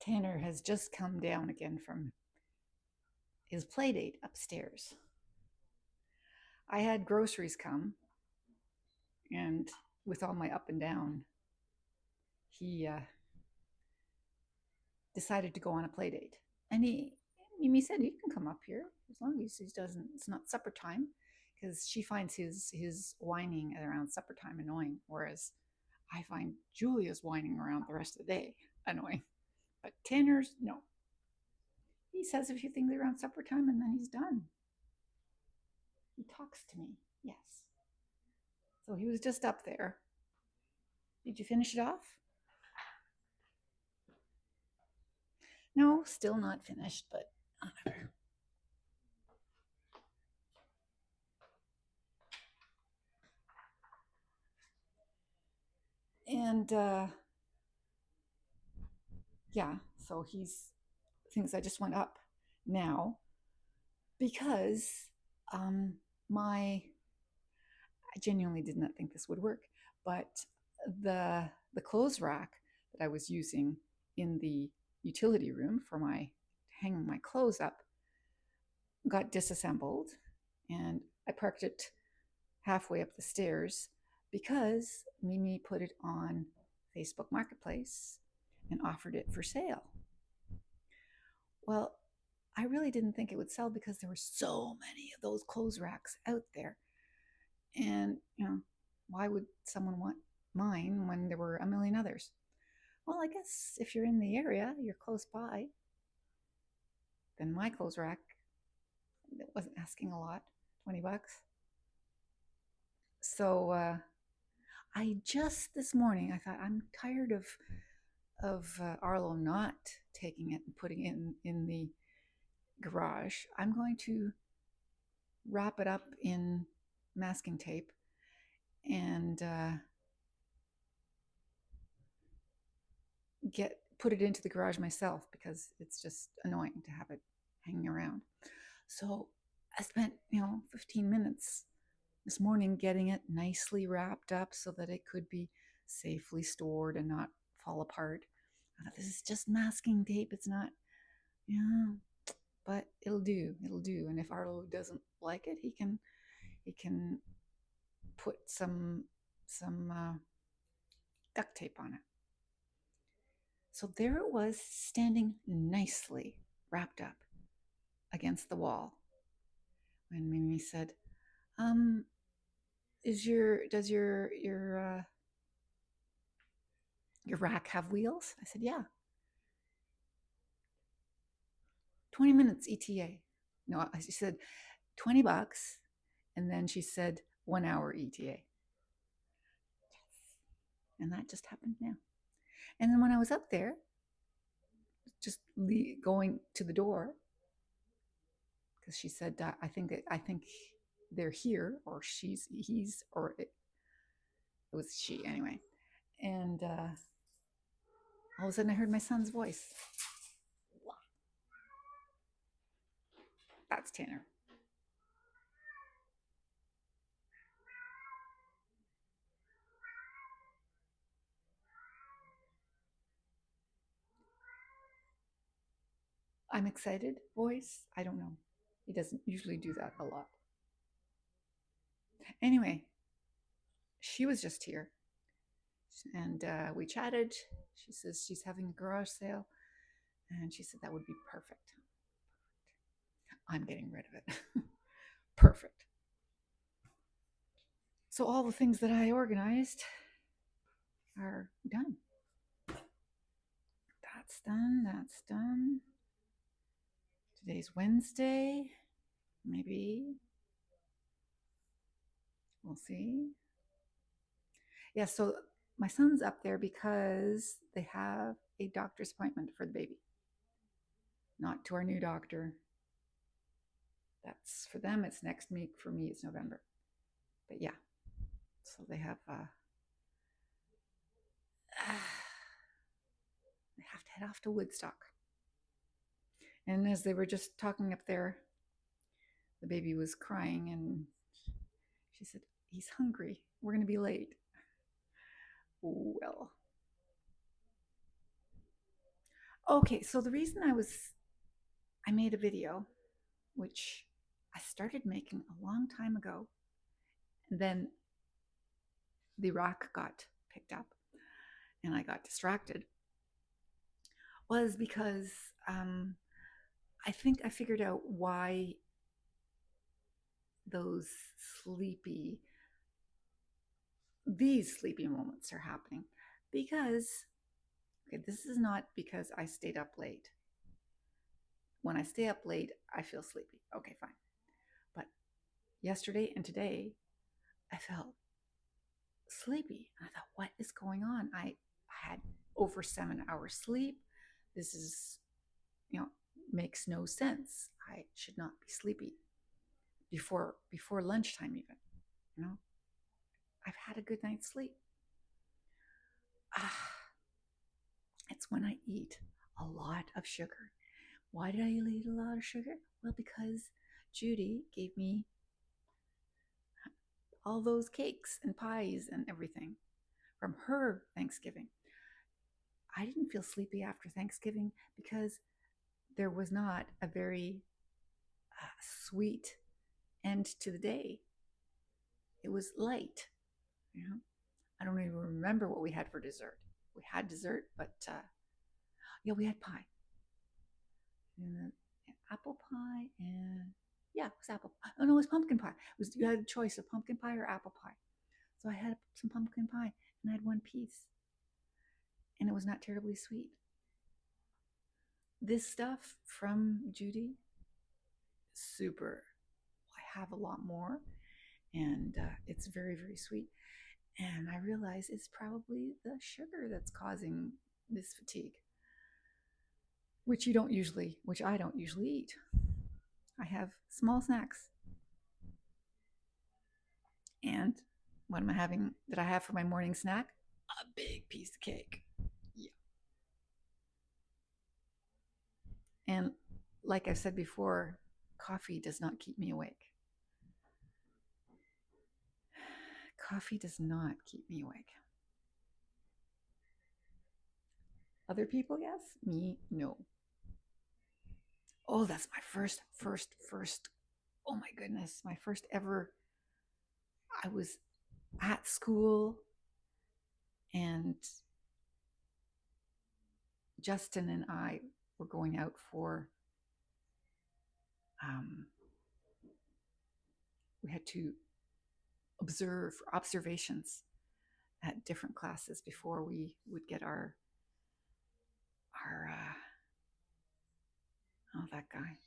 Tanner has just come down again from his play date upstairs. I had groceries come, and with all my up and down, he decided to go on a play date. And Mimi said, "You can come up here as long as he doesn't. It's not supper time," because she finds his whining around supper time annoying, whereas I find Julia's whining around the rest of the day annoying. But Tanner's no. He says a few things around supper time and then he's done. He talks to me. Yes. So he was just up there. Did you finish it off? No, still not finished, but whatever. And yeah, so he's thinks I just went up now because um, my I genuinely did not think this would work, but the clothes rack that I was using in the utility room for my hanging my clothes up got disassembled, and I parked it halfway up the stairs because Mimi put it on Facebook Marketplace and offered it for sale. Well, I really didn't think it would sell because there were so many of those clothes racks out there. And, why would someone want mine when there were a million others? Well, I guess if you're in the area, you're close by, then my clothes rack wasn't asking a lot, 20 bucks. So I just this morning, I thought, I'm tired of Arlo not taking it and putting it in the garage. I'm going to wrap it up in masking tape and put it into the garage myself because it's just annoying to have it hanging around. So I spent 15 minutes this morning getting it nicely wrapped up so that it could be safely stored and not fall apart. I thought, this is just masking tape. It's not, but it'll do. It'll do. And if Arlo doesn't like it, he can put some duct tape on it. So there it was, standing nicely wrapped up against the wall. When Mimi said, does your rack have wheels?" I said, "Yeah." 20 minutes ETA. No, she said 20 bucks. And then she said 1 hour ETA. And that just happened now. And then when I was up there, just going to the door, because she said, I think they're here, or he's, or it was she anyway. And all of a sudden I heard my son's voice. That's Tanner. I'm excited voice. I don't know. He doesn't usually do that a lot. Anyway, she was just here, and we chatted. She says she's having a garage sale, and she said that would be perfect. I'm getting rid of it. Perfect. So all the things that I organized are done. That's done. That's done. Today's Wednesday. Maybe. We'll see. Yeah, so my son's up there because they have a doctor's appointment for the baby. Not to our new doctor. That's for them, it's next week. For me, it's November. But yeah, so they have they have to head off to Woodstock. And as they were just talking up there, the baby was crying, and she said, "He's hungry. We're going to be late." Well, Okay, so the reason I made a video, which I started making a long time ago, and then the rock got picked up and I got distracted, was because um, I think I figured out why those sleepy, these sleepy moments are happening. Because, okay, this is not because I stayed up late. When I stay up late, I feel sleepy. Okay, fine. But yesterday and today, I felt sleepy. And I thought, what is going on? I had over 7 hours sleep. This is, you know, makes no sense. I should not be sleepy before lunchtime even. You know, I've had a good night's sleep. Ah, it's when I eat a lot of sugar. Why did I eat a lot of sugar? Well, because Judy gave me all those cakes and pies and everything from her Thanksgiving. I didn't feel sleepy after Thanksgiving because there was not a very sweet end to the day. It was light. You know, I don't even remember what we had for dessert. We had dessert, but yeah, we had pie. And apple pie and yeah, it was apple pie. Oh no, it was pumpkin pie. It was, you had a choice of pumpkin pie or apple pie. So I had some pumpkin pie and I had one piece, and it was not terribly sweet. This stuff from Judy, super. I have a lot more, and it's very very sweet. And I realize it's probably the sugar that's causing this fatigue, which I don't usually eat. I have small snacks. And what am I having that I have for my morning snack? A big piece of cake. Yeah. And like I've said before, coffee does not keep me awake. Coffee does not keep me awake. Other people, yes. Me, no. Oh, that's my first. Oh my goodness, my first ever. I was at school, and Justin and I were going out for, um, we had to observe observations at different classes before we would get our oh, that guy,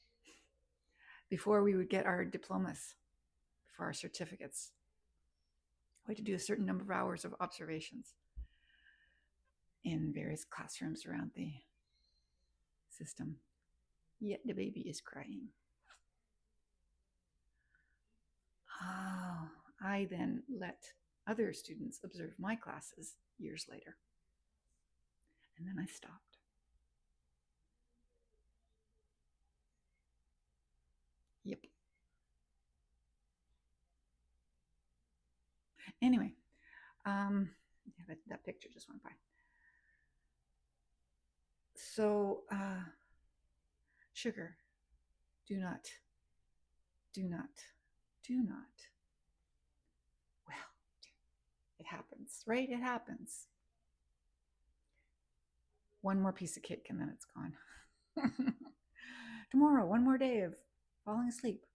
before we would get our diplomas, for our certificates. We had to do a certain number of hours of observations in various classrooms around the system. Yet the baby is crying. Oh, I then let other students observe my classes years later. And then I stopped. Yep. Anyway, yeah, that picture just went by. So, sugar, do not, do not, do not. Well, it happens, right? It happens. One more piece of cake and then it's gone. Tomorrow, one more day of falling asleep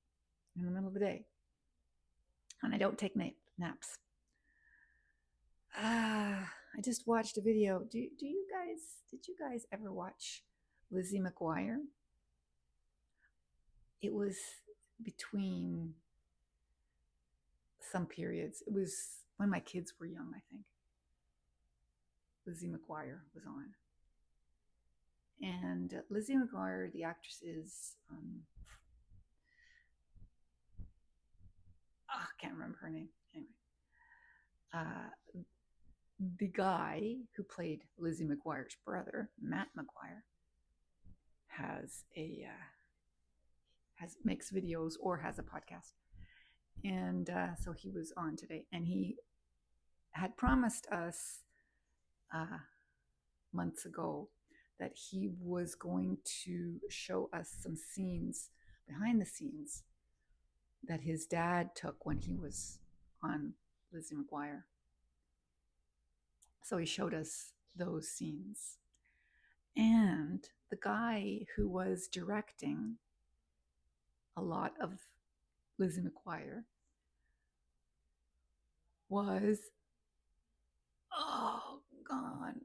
in the middle of the day. And I don't take naps. I just watched a video. Did you guys ever watch Lizzie McGuire? It was between some periods. It was when my kids were young, I think. Lizzie McGuire was on. And Lizzie McGuire, the actress, is, I can't remember her name. Anyway, the guy who played Lizzie McGuire's brother, Matt McGuire, has a makes videos or has a podcast, and so he was on today, and he had promised us months ago that he was going to show us some scenes behind the scenes that his dad took when he was on Lizzie McGuire. So he showed us those scenes. And the guy who was directing a lot of Lizzie McGuire was, oh, gone.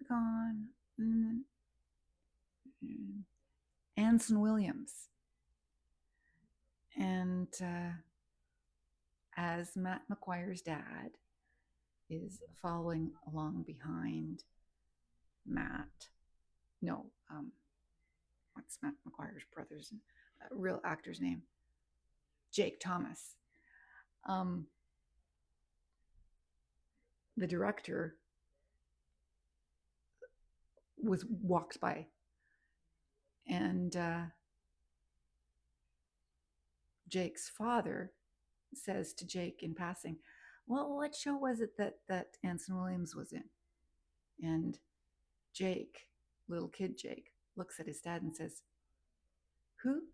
Anson Williams. And as Matt McGuire's dad is following along behind Matt, no, what's Matt McGuire's brother's real actor's name? Jake Thomas. The director was walked by, and Jake's father says to Jake in passing, "Well, what show was it that Anson Williams was in?" And Jake, little kid Jake, looks at his dad and says, "Who?"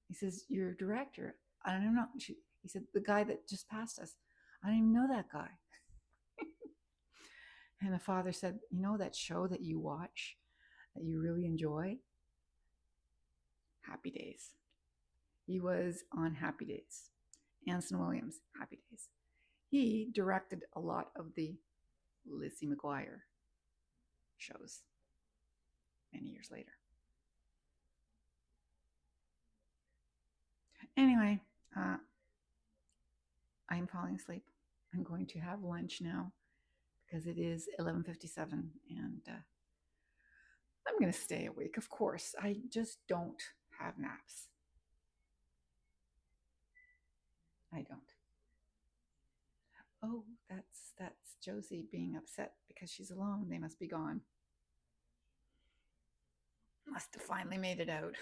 He says, "Your director." "I don't know." He said, "The guy that just passed us." "I don't even know that guy." And the father said, "You know that show that you watch, that you really enjoy? Happy Days." He was on Happy Days. Anson Williams, Happy Days. He directed a lot of the Lizzie McGuire shows many years later. Anyway, I'm falling asleep. I'm going to have lunch now because it is 11:57, and I'm going to stay awake. Of course, I just don't have naps. I don't. Oh, that's Josie being upset because she's alone. They must be gone. Must have finally made it out.